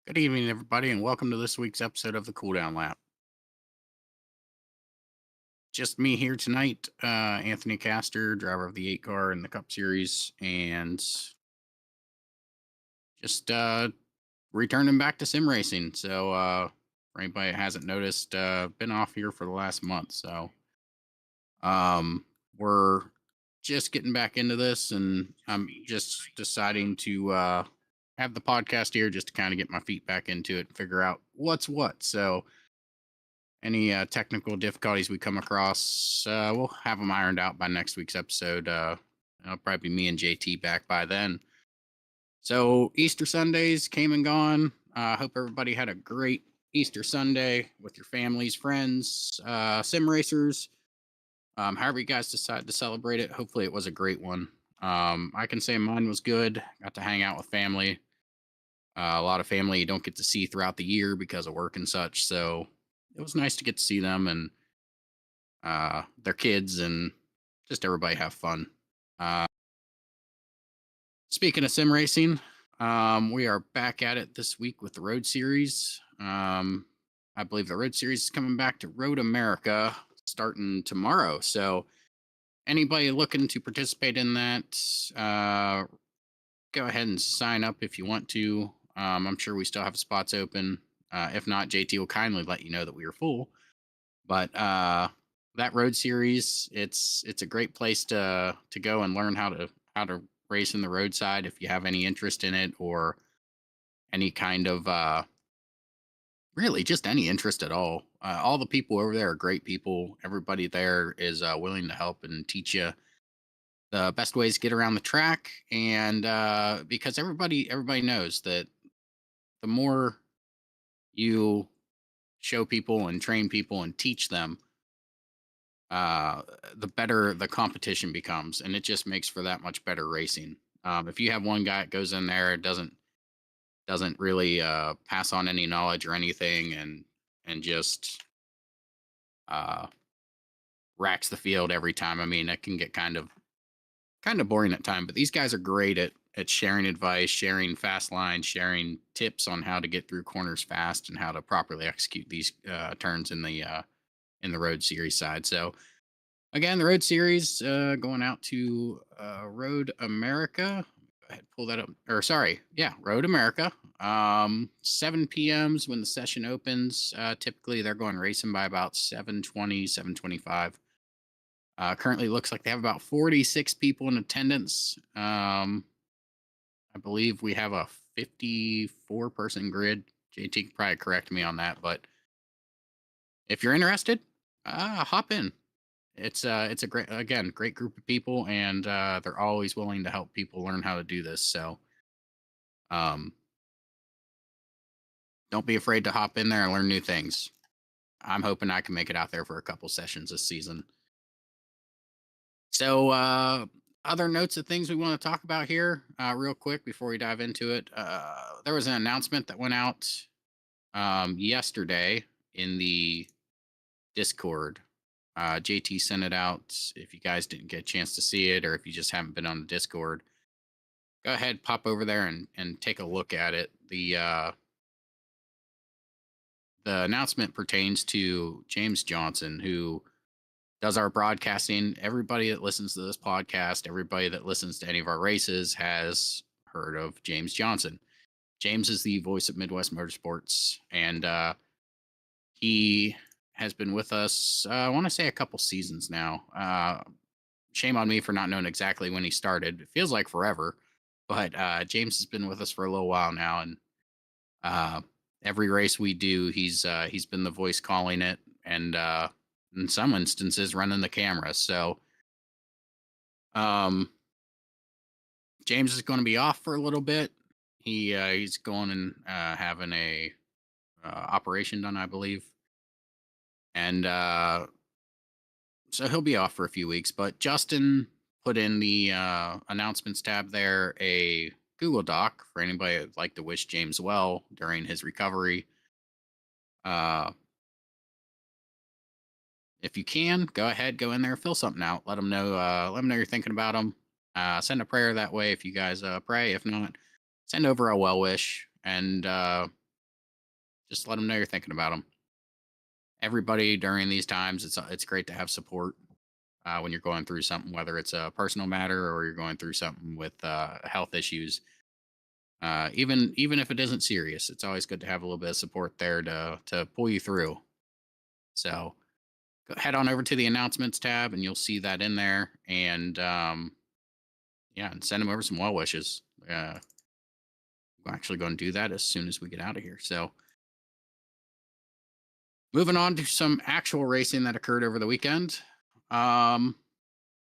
Good evening, everybody, and welcome to this week's episode of the Cooldown Lap. Just me here tonight, Anthony Castor, driver of the 8 car in the Cup Series, and just returning back to sim racing. So, for anybody that hasn't noticed, been off here for the last month. So, we're just getting back into this, and I'm just deciding to have the podcast here just to kind of get my feet back into it and figure out what's what. So, any technical difficulties we come across, we'll have them ironed out by next week's episode. It'll probably be me and JT back by then. So Easter Sundays came and gone. I hope everybody had a great Easter Sunday with your families, friends, sim racers. However you guys decide to celebrate it, hopefully it was a great one. I can say mine was good. Got to hang out with family. A lot of family you don't get to see throughout the year because of work and such. So it was nice to get to see them and their kids and just everybody have fun. Uh, Speaking of sim racing, we are back at it this week with the Road Series. I believe the Road Series is coming back to Road America starting tomorrow. So anybody looking to participate in that, go ahead and sign up if you want to. I'm sure we still have spots open. If not, JT will kindly let you know that we are full. But that road series, it's a great place to go and learn how to race in the roadside if you have any interest in it or any kind of really just any interest at all. All the people over there are great people. Everybody there is willing to help and teach you the best ways to get around the track. And because everybody knows that the more you show people and train people and teach them, uh, the better the competition becomes, and it just makes for that much better racing. If you have one guy that goes in there, doesn't really pass on any knowledge or anything, and just uh, racks the field every time. I mean, it can get kind of boring at time. But these guys are great at sharing advice, sharing fast lines, sharing tips on how to get through corners fast and how to properly execute these turns in the road series side. So again, the Road Series going out to Road America. Go ahead, pull that up. Or sorry, yeah, Road America. 7 p.m.s when the session opens. Typically, they're going racing by about 7:20, 7:25. Currently, looks like they have about 46 people in attendance. I believe we have a 54-person grid. JT can probably correct me on that, but if you're interested, hop in. It's a great group of people, and they're always willing to help people learn how to do this. So um, don't be afraid to hop in there and learn new things. I'm hoping I can make it out there for a couple sessions this season. So other notes of things we want to talk about here, real quick before we dive into it. There was an announcement that went out yesterday in the Discord. JT sent it out. If you guys didn't get a chance to see it, or if you just haven't been on the Discord, go ahead, pop over there and take a look at it. The announcement pertains to James Johnson, who does our broadcasting. Everybody that listens to this podcast, everybody that listens to any of our races has heard of James Johnson. James is the voice of Midwest Motorsports, and he has been with us, I want to say a couple seasons now. Shame on me for not knowing exactly when he started. It feels like forever, but James has been with us for a little while now, and uh, every race we do, he's been the voice calling it, and in some instances running the camera. So um, James is going to be off for a little bit. He's going and having a operation done, I believe, and so he'll be off for a few weeks. But Justin put in the announcements tab there a Google Doc for anybody that'd like to wish James well during his recovery. Uh, if you can, go ahead, go in there, fill something out. Let them know. Let them know you're thinking about them. Send a prayer that way if you guys pray. If not, send over a well wish. And Just let them know you're thinking about them. Everybody during these times, it's great to have support when you're going through something, whether it's a personal matter or you're going through something with health issues. Even if it isn't serious, it's always good to have a little bit of support there to pull you through. So head on over to the announcements tab, and you'll see that in there. And yeah, and send them over some well wishes. I'm actually going to do that as soon as we get out of here. So moving on to some actual racing that occurred over the weekend. Um,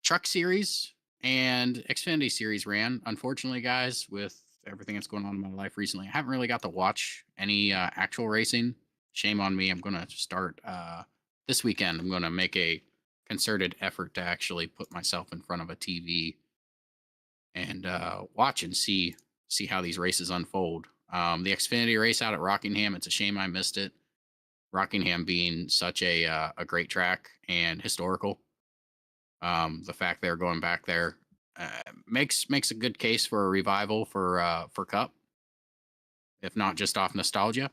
Truck Series and Xfinity Series ran. Unfortunately, guys, with everything that's going on in my life recently, I haven't really got to watch any actual racing. Shame on me. I'm going to start this weekend. I'm going to make a concerted effort to actually put myself in front of a TV and watch and see how these races unfold. The Xfinity race out at Rockingham. It's a shame I missed it. Rockingham being such a great track and historical. The fact they're going back there makes a good case for a revival for Cup, if not just off nostalgia.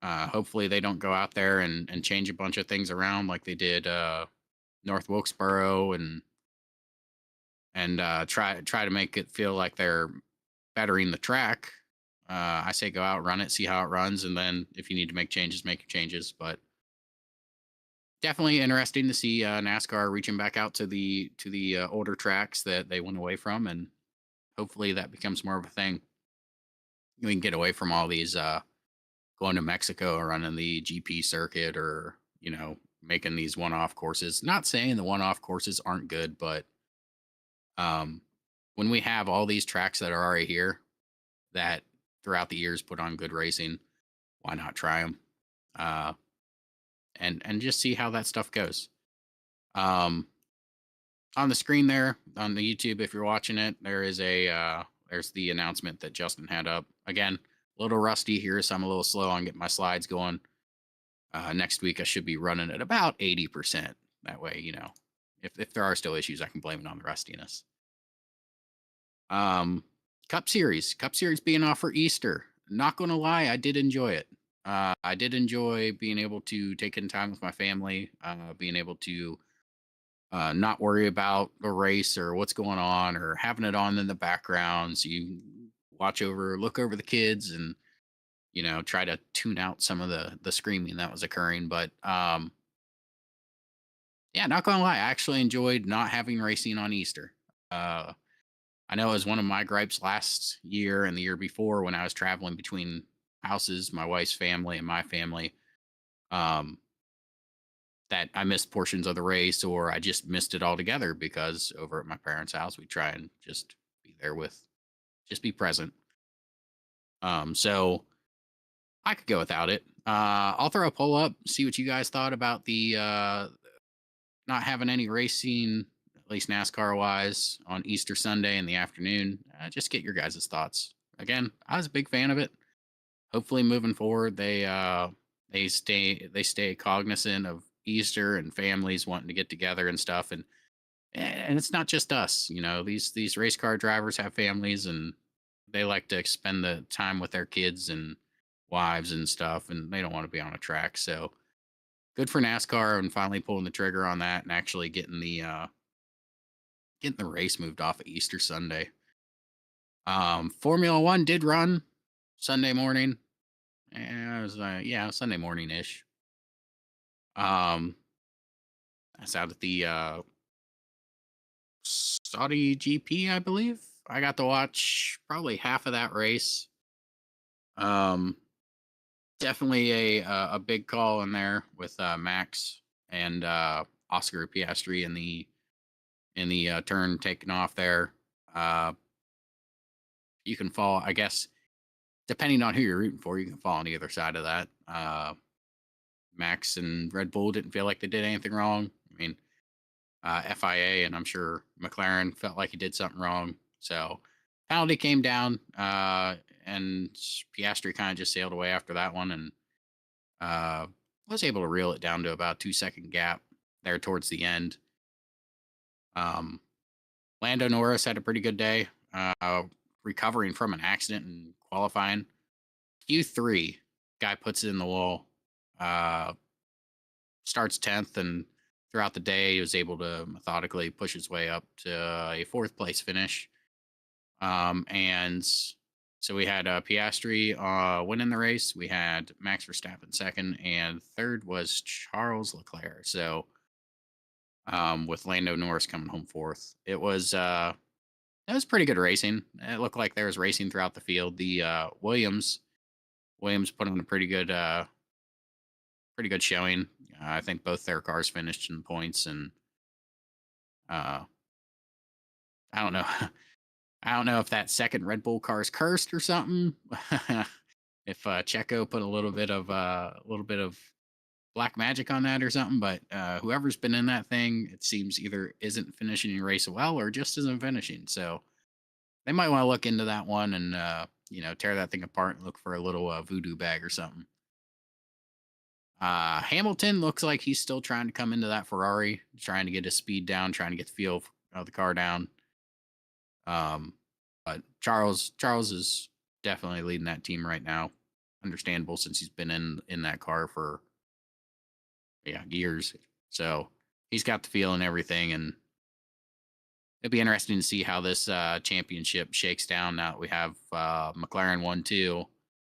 Hopefully they don't go out there and change a bunch of things around like they did North Wilkesboro and try to make it feel like they're bettering the track. I say go out, run it, see how it runs, and then if you need to make changes, make your changes. But definitely interesting to see NASCAR reaching back out to the older tracks that they went away from, and hopefully that becomes more of a thing. We can get away from all these going to Mexico or running the GP circuit, or making these one-off courses. Not saying the one-off courses aren't good, but um, when we have all these tracks that are already here that throughout the years put on good racing, why not try them? Uh, and just see how that stuff goes. Um, on the screen there on the YouTube, if you're watching it, there's the announcement that Justin had up. Again, a little rusty here, so I'm a little slow on getting my slides going. Next week I should be running at about 80%. That way, if there are still issues, I can blame it on the rustiness. Um, Cup Series being off for Easter. Not gonna lie, I did enjoy it. I did enjoy being able to take in time with my family, being able to not worry about the race or what's going on, or having it on in the background. So you look over the kids, and try to tune out some of the screaming that was occurring. But yeah, not gonna lie, I actually enjoyed not having racing on Easter. Uh, I know it was one of my gripes last year and the year before when I was traveling between houses, my wife's family and my family. Um, that I missed portions of the race, or I just missed it altogether because over at my parents' house we try and just be there just be present. So I could go without it. I'll throw a poll up, see what you guys thought about the not having any racing, at least NASCAR wise, on Easter Sunday in the afternoon. Just get your guys' thoughts. Again, I was a big fan of it. Hopefully, moving forward, they stay cognizant of Easter and families wanting to get together and stuff. And it's not just us. These race car drivers have families, and they like to spend the time with their kids and wives and stuff, and they don't want to be on a track. So good for NASCAR and finally pulling the trigger on that and actually getting the race moved off of Easter Sunday. Formula One did run Sunday morning. It was Sunday morning ish. Um, that's out at the Saudi GP, I believe. I got to watch probably half of that race. Um, Definitely a big call in there with Max and Oscar Piastri in the turn taking off there. Uh, you can fall, I guess, depending on who you're rooting for, you can fall on either side of that. Max and Red Bull didn't feel like they did anything wrong. I mean, FIA and I'm sure McLaren felt like he did something wrong. So penalty came down, and Piastri kind of just sailed away after that one, and uh, was able to reel it down to about 2 second gap there towards the end. Um, Lando Norris had a pretty good day, recovering from an accident and qualifying. Q3 Guy puts it in the wall. Uh, Starts 10th, and throughout the day, he was able to methodically push his way up to a fourth place finish. And so we had Piastri winning the race. We had Max Verstappen second, and third was Charles Leclerc. So with Lando Norris coming home fourth, it was pretty good racing. It looked like there was racing throughout the field. The Williams put on a pretty good showing. I think both their cars finished in points, and uh, I don't know. I don't know if that second Red Bull car is cursed or something. If Checo put a little bit of black magic on that or something, but whoever's been in that thing, it seems either isn't finishing your race well or just isn't finishing. So they might want to look into that one and tear that thing apart and look for a little voodoo bag or something. Hamilton looks like he's still trying to come into that Ferrari, trying to get his speed down, trying to get the feel of the car down. Um, but Charles is definitely leading that team right now. Understandable since he's been in that car for years. So he's got the feel and everything, and it'd be interesting to see how this championship shakes down now that we have McLaren 1-2.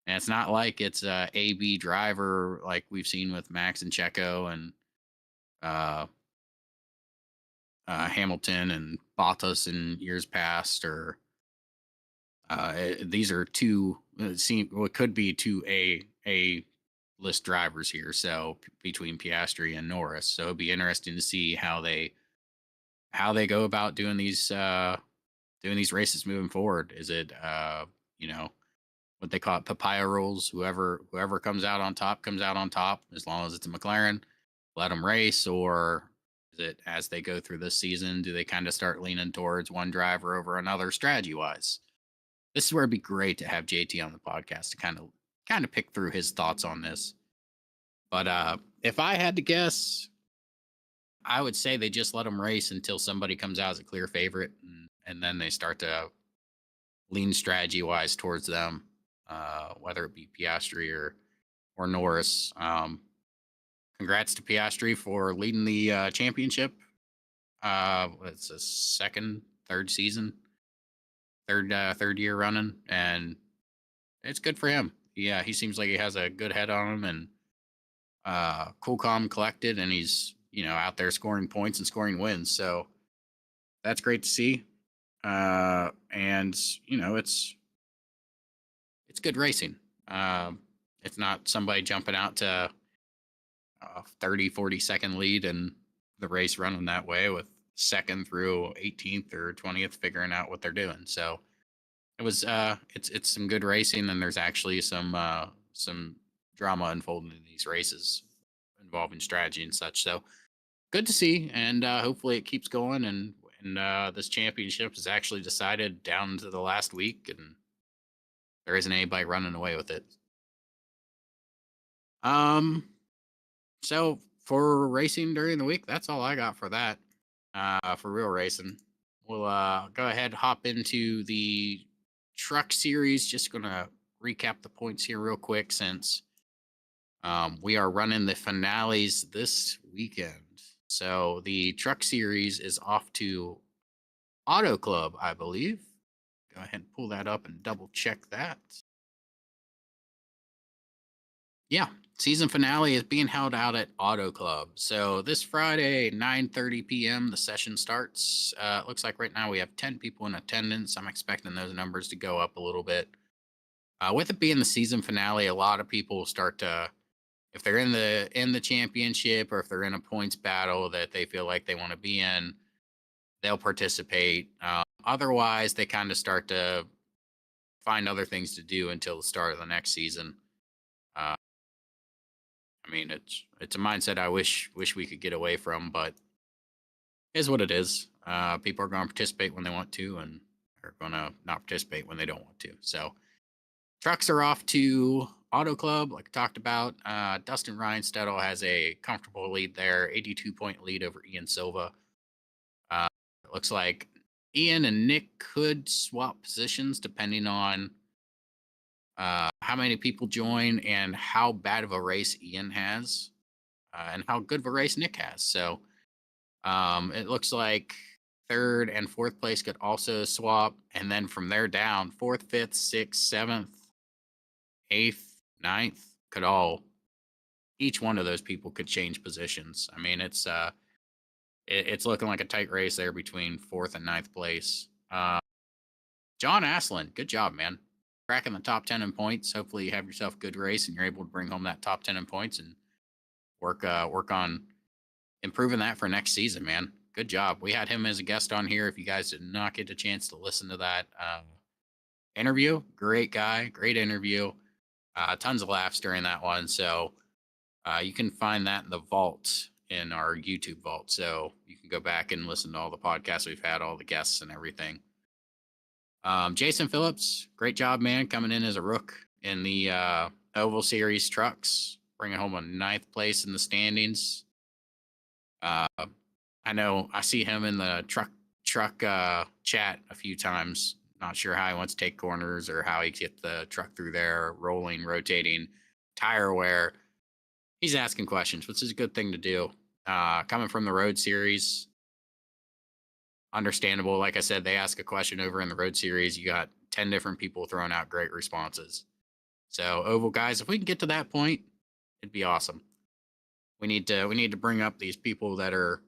And it's not like it's a A/B driver like we've seen with Max and Checo and uh, Hamilton and Bottas in years past, or these are two seem what could be two A list drivers here. So between Piastri and Norris, so it'd be interesting to see how they go about doing these races moving forward. Is it what they call it, papaya rules? Whoever comes out on top comes out on top, as long as it's a McLaren. Let them race, or is it as they go through this season? Do they kind of start leaning towards one driver over another strategy wise? This is where it'd be great to have JT on the podcast to kind of pick through his thoughts on this. But if I had to guess, I would say they just let them race until somebody comes out as a clear favorite, and then they start to lean strategy wise towards them, whether it be Piastri or Norris. Congrats to Piastri for leading the championship. It's a third year running, and it's good for him. Yeah, he seems like he has a good head on him, and cool, calm, collected, and he's out there scoring points and scoring wins. So that's great to see. And it's good racing. It's not somebody jumping out to a 30, 40-second lead and the race running that way with second through 18th or 20th figuring out what they're doing. So it was it's some good racing, and there's actually some drama unfolding in these races involving strategy and such. So good to see, and hopefully it keeps going, and this championship is actually decided down to the last week, and there isn't anybody running away with it. Um, so for racing during the week, that's all I got for that. For real racing, we'll go ahead hop into the truck series. Just gonna recap the points here real quick since we are running the finales this weekend. So the truck series is off to Auto Club, I believe. Go ahead and pull that up and double check that. Yeah, season finale is being held out at Auto Club. So this Friday, 9:30 p.m., the session starts. It looks like right now we have 10 people in attendance. I'm expecting those numbers to go up a little bit. With it being the season finale, a lot of people start to, if they're in the championship or if they're in a points battle that they feel like they want to be in, they'll participate. Otherwise, they kind of start to find other things to do until the start of the next season. I mean, it's a mindset I wish we could get away from, but it is what it is. People are going to participate when they want to, and are going to not participate when they don't want to. So trucks are off to Auto Club, like I talked about. Dustin Reinstedel has a comfortable lead there, 82-point lead over Ian Silva. It looks like Ian and Nick could swap positions depending on how many people join, and how bad of a race Ian has, and how good of a race Nick has. So it looks like third and fourth place could also swap, and then from there down, fourth, fifth, sixth, seventh, eighth, ninth could all, each one of those people could change positions. I mean, it's looking like a tight race there between fourth and ninth place. John Aslin, good job, man. Cracking the top 10 in points. Hopefully you have yourself a good race and you're able to bring home that top 10 in points and work on improving that for next season, man. Good job. We had him as a guest on here. If you guys did not get a chance to listen to that interview, great guy, great interview. Tons of laughs during that one. So you can find that in the vault, in our YouTube vault. So you can go back and listen to all the podcasts we've had, all the guests and everything. Jason Phillips, great job, man, coming in as a rook in the Oval Series trucks, bringing home a ninth place in the standings. I know I see him in the truck chat a few times. Not sure how he wants to take corners or how he gets the truck through there, rolling, rotating, tire wear. He's asking questions, which is a good thing to do. Coming from the Road Series, understandable. Like I said, they ask a question over in the Road Series. You got 10 different people throwing out great responses. So Oval guys, if we can get to that point, it'd be awesome. We need to bring up these people that are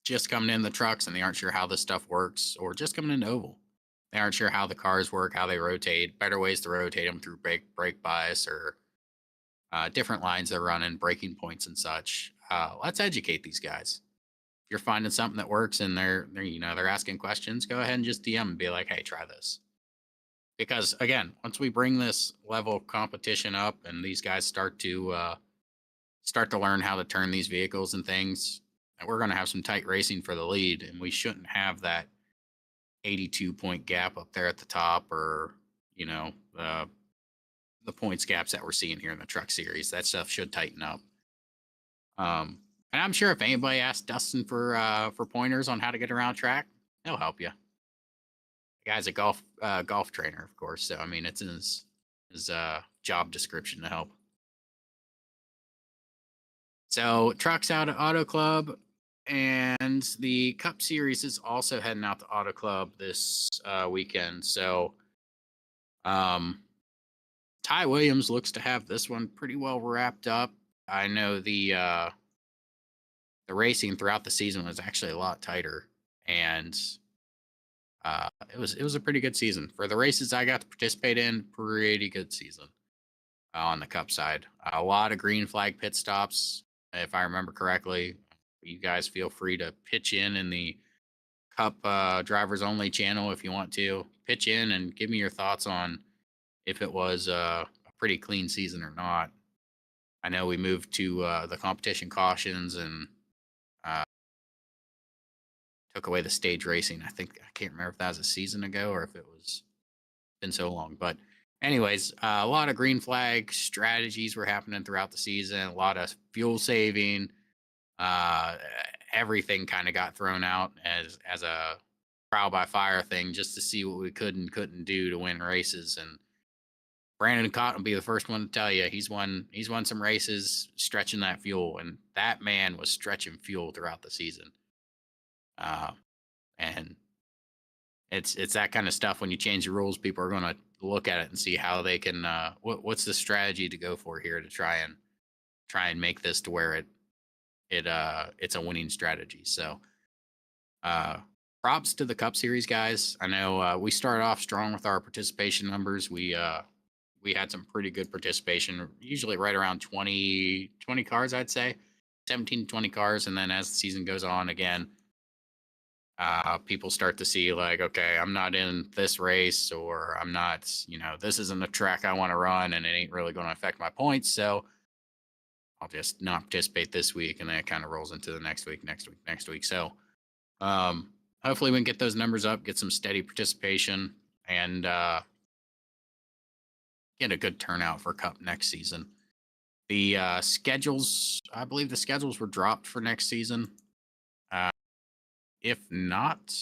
just coming in the trucks and they aren't sure how this stuff works, or just coming into Oval. They aren't sure how the cars work, how they rotate, better ways to rotate them through brake bias or different lines they're running, braking points and such. Let's educate these guys. If you're finding something that works and they're asking questions, go ahead and just DM and be like, hey, try this. Because again, once we bring this level of competition up and these guys start to learn how to turn these vehicles and things, we're going to have some tight racing for the lead, and we shouldn't have that 82-point gap up there at the top, or the points gaps that we're seeing here in the Truck Series. That stuff should tighten up. And I'm sure if anybody asks Dustin for pointers on how to get around track, he'll help you. The guy's a golf trainer, of course. So I mean, it's in his job description to help. So trucks out at Auto Club, and the Cup Series is also heading out to Auto Club this weekend. So, Ty Williams looks to have this one pretty well wrapped up. I know the racing throughout the season was actually a lot tighter, and it was a pretty good season for the races I got to participate in. Pretty good season on the Cup side. A lot of green flag pit stops, if I remember correctly. You guys feel free to pitch in the Cup drivers only channel if you want to pitch in and give me your thoughts on if it was a pretty clean season or not. I know we moved to the competition cautions and took away the stage racing. I can't remember if that was a season ago or if it was been so long. But anyways, a lot of green flag strategies were happening throughout the season. A lot of fuel saving. Everything kind of got thrown out as a trial by fire thing, just to see what we could and couldn't do to win races. And Brandon Cotton will be the first one to tell you he's won some races stretching that fuel, and that man was stretching fuel throughout the season. And it's that kind of stuff. When you change the rules, people are going to look at it and see how they can what's the strategy to go for here to try and make this to where it's a winning strategy. So props to the Cup Series guys. I know we started off strong with our participation numbers. We had some pretty good participation, usually right around 20 cars, I'd say 17 to 20 cars. And then as the season goes on, again, people start to see like, okay, I'm not in this race, or I'm not, this isn't a track I want to run, and it ain't really going to affect my points. So I'll just not participate this week. And then it kind of rolls into the next week. So hopefully we can get those numbers up, get some steady participation, and get a good turnout for Cup next season. The schedules, I believe the schedules were dropped for next season. If not,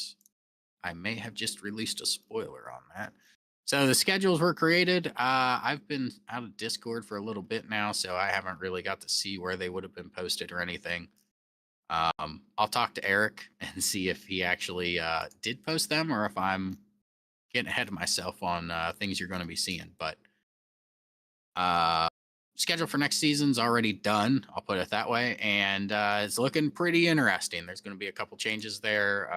I may have just released a spoiler on that. So the schedules were created. I've been out of Discord for a little bit now, so I haven't really got to see where they would have been posted or anything. I'll talk to Eric and see if he actually did post them or if I'm getting ahead of myself on things you're going to be seeing. But uh, schedule for next season's already done. I'll put it that way, and it's looking pretty interesting. There's going to be a couple changes there.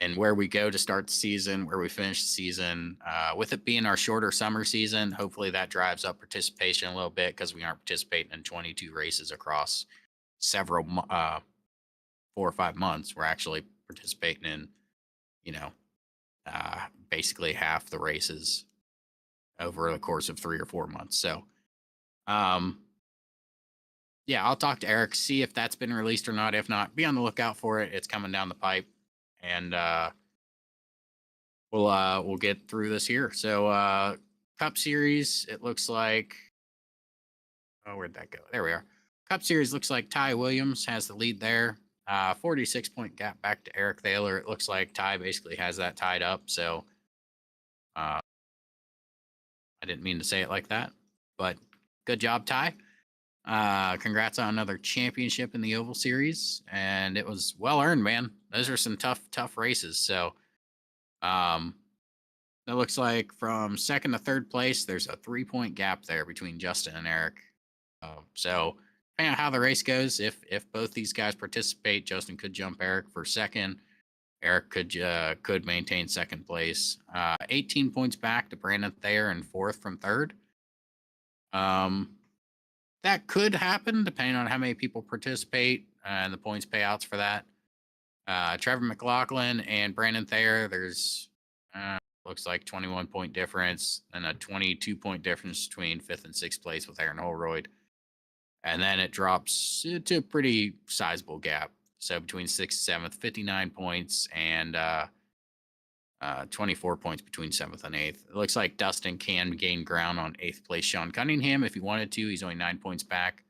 And where we go to start the season, where we finish the season. With it being our shorter summer season, hopefully that drives up participation a little bit because we aren't participating in 22 races across several 4 or 5 months. We're actually participating in, you know, basically half the races over the course of 3 or 4 months. So, um, yeah, I'll talk to Eric, see if that's been released or not. If not, be on the lookout for it. It's coming down the pipe, and we'll get through this here. So Cup Series, it looks like, oh, where'd that go? There we are. Cup Series looks like Ty Williams has the lead there. 46-point gap back to Eric Thaler. It looks like Ty basically has that tied up. So I didn't mean to say it like that, but good job, Ty. Congrats on another championship in the Oval Series, and it was well earned, man. Those are some tough races. So it looks like from second to third place, there's a 3-point gap there between Justin and Eric. So depending on how the race goes, if both these guys participate, Justin could jump Eric for second. Eric could maintain second place. 18 points back to Brandon Thayer and fourth from third. That could happen depending on how many people participate and the points payouts for that. Trevor McLaughlin and Brandon Thayer, there's looks like 21-point difference and a 22-point difference between fifth and sixth place with Aaron Holroyd. And then it drops to a pretty sizable gap. So between sixth and seventh, 59 points and 24 points between seventh and eighth. It looks like Dustin can gain ground on eighth place Sean Cunningham if he wanted to. He's only 9 points back.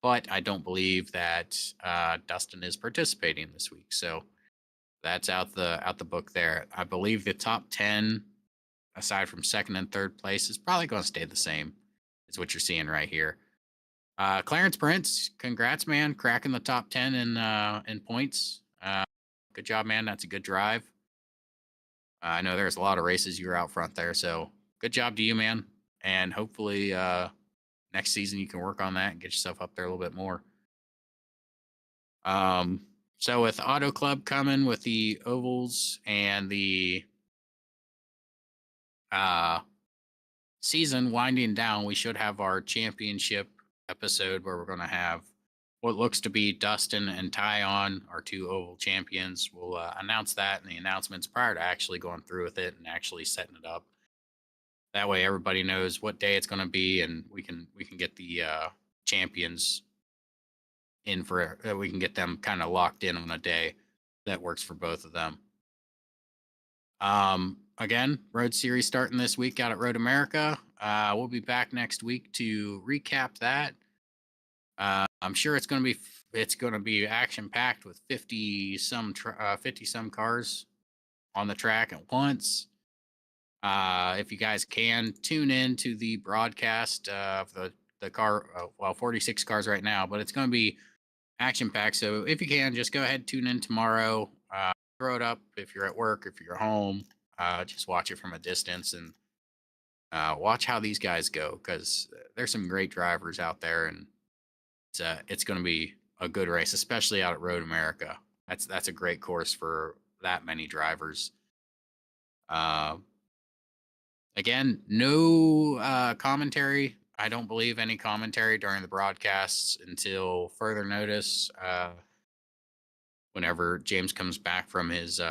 But I don't believe that Dustin is participating this week. So that's out the book there. I believe the top 10, aside from second and third place, is probably going to stay the same. Is what you're seeing right here. Clarence Prince, congrats, man, cracking the top 10 in points. Good job, man. That's a good drive. I know there's a lot of races you were out front there, so good job to you, man. And hopefully next season you can work on that and get yourself up there a little bit more. So with Auto Club coming with the ovals and the season winding down, we should have our championship episode where we're going to have what looks to be Dustin and Ty on, our two oval champions. We'll announce that in the announcements prior to actually going through with it and actually setting it up. That way everybody knows what day it's going to be, and we can get the champions in for we can get them kind of locked in on a day that works for both of them. Again, Road Series starting this week out at Road America. We'll be back next week to recap that. I'm sure it's going to be action packed with 50 some cars on the track at once. If you guys can tune in to the broadcast of the car, 46 cars right now, but it's going to be action packed. So if you can, just go ahead, tune in tomorrow. Throw it up if you're at work, if you're home. Just watch it from a distance and watch how these guys go, because there's some great drivers out there, and it's going to be a good race, especially out at Road America. That's a great course for that many drivers. Again, no commentary. I don't believe any commentary during the broadcasts until further notice. Whenever James comes back from his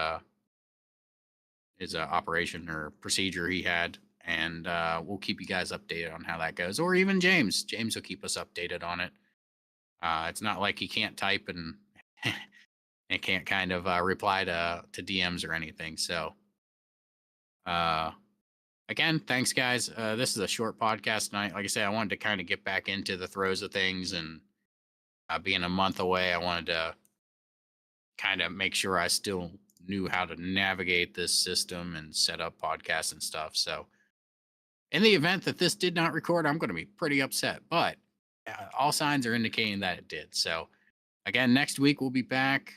operation or procedure he had, and we'll keep you guys updated on how that goes. Or even James will keep us updated on it. It's not like he can't type and and can't kind of reply to DMs or anything. So again, thanks guys. This is a short podcast tonight. Like I said, I wanted to kind of get back into the throes of things, and being a month away, I wanted to kind of make sure I still knew how to navigate this system and set up podcasts and stuff. So, in the event that this did not record, I'm going to be pretty upset, but all signs are indicating that it did. So, again, next week we'll be back.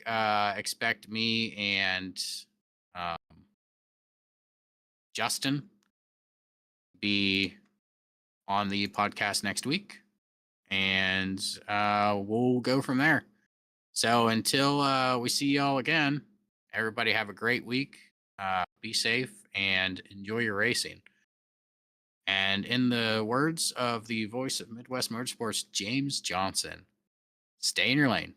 Expect me and um, Justin be on the podcast next week, and we'll go from there. So until we see y'all again, everybody have a great week. Be safe and enjoy your racing. And in the words of the voice of Midwest Motorsports, James Johnson, stay in your lane.